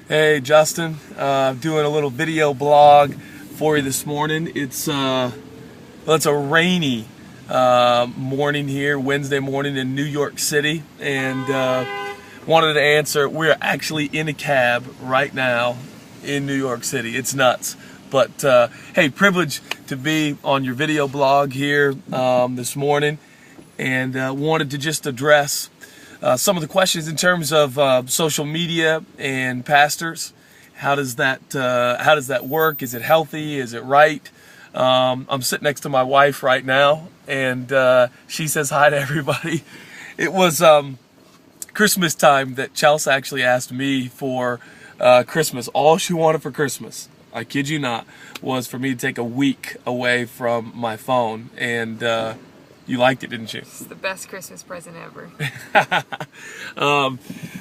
Hey Justin, doing a little video blog for you this morning. It's a rainy morning here, Wednesday morning in New York City, and wanted to answer. We're actually in a cab right now in New York City. It's nuts, but hey, privileged to be on your video blog here this morning, and wanted to just address some of the questions in terms of social media and pastors. How does that work? Is it healthy? Is it right? I'm sitting next to my wife right now, and she says hi to everybody. It was Christmas time that Chelsea actually asked me for Christmas. All she wanted for Christmas, I kid you not, was for me to take a week away from my phone. And you liked it, didn't you? It's the best Christmas present ever.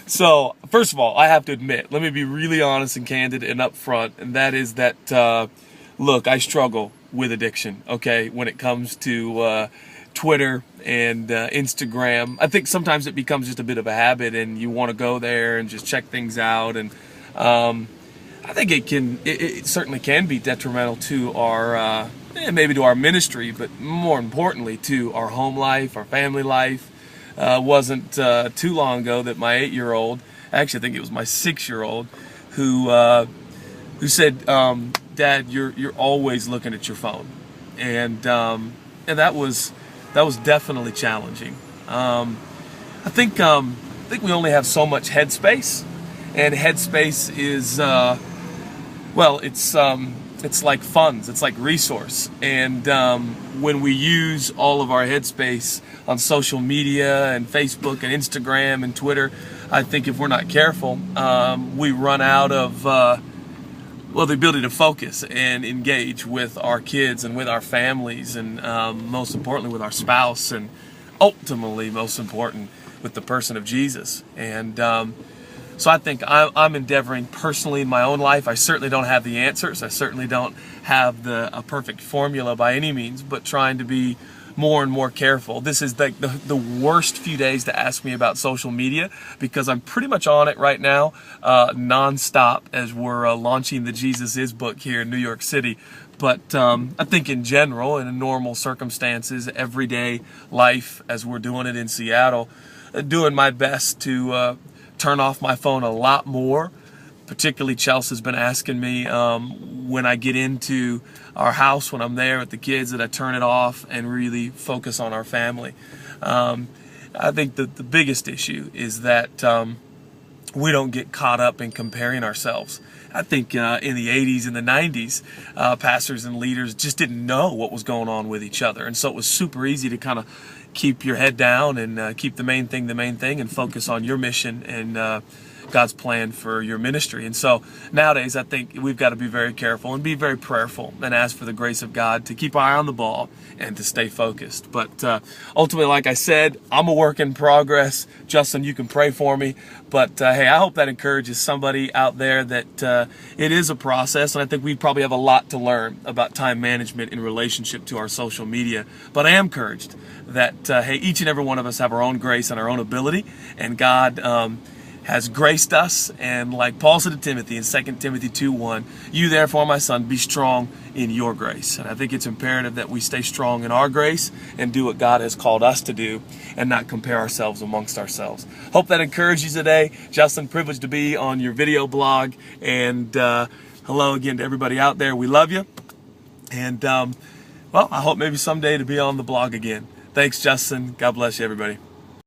So, first of all, I have to admit, let me be really honest and candid and upfront, and that is that, look, I struggle with addiction, okay, when it comes to Twitter and Instagram. I think sometimes it becomes just a bit of a habit, and you want to go there and just check things out, and I think it certainly can be detrimental to our maybe to our ministry, but more importantly to our home life, our family life. Wasn't too long ago that my 8-year-old, actually I think it was my 6-year-old, who said, "Dad, you're always looking at your phone," and that was definitely challenging. I think we only have so much headspace, and headspace is it's like funds, it's like resource, and when we use all of our headspace on social media and Facebook and Instagram and Twitter, I think if we're not careful, we run out of the ability to focus and engage with our kids and with our families, and most importantly with our spouse, and ultimately most important with the person of Jesus. And so I think I'm endeavoring personally in my own life. I certainly don't have the answers. I certainly don't have a perfect formula by any means, but trying to be more and more careful. This is the worst few days to ask me about social media, because I'm pretty much on it right now, nonstop, as we're launching the Jesus Is book here in New York City. But I think in general, in normal circumstances, everyday life, as we're doing it in Seattle, doing my best to turn off my phone a lot more. Particularly Chelsea's been asking me when I get into our house, when I'm there with the kids, that I turn it off and really focus on our family. I think that the biggest issue is that we don't get caught up in comparing ourselves. I think in the 80s and the 90s, pastors and leaders just didn't know what was going on with each other. And so it was super easy to kind of keep your head down and keep the main thing, and focus on your mission and God's plan for your ministry. And so nowadays, I think we've got to be very careful and be very prayerful and ask for the grace of God to keep our eye on the ball and to stay focused. But ultimately, like I said, I'm a work in progress. Justin, you can pray for me. But hey, I hope that encourages somebody out there that it is a process, and I think we probably have a lot to learn about time management in relationship to our social media. But I am encouraged that hey, each and every one of us have our own grace and our own ability, and God has graced us, and like Paul said to Timothy in 2 Timothy 2:1, "You therefore, my son, be strong in your grace." And I think it's imperative that we stay strong in our grace and do what God has called us to do, and not compare ourselves amongst ourselves. Hope that encourages you today. Justin, privileged to be on your video blog, and hello again to everybody out there. We love you, and I hope maybe someday to be on the blog again. Thanks, Justin. God bless you, everybody.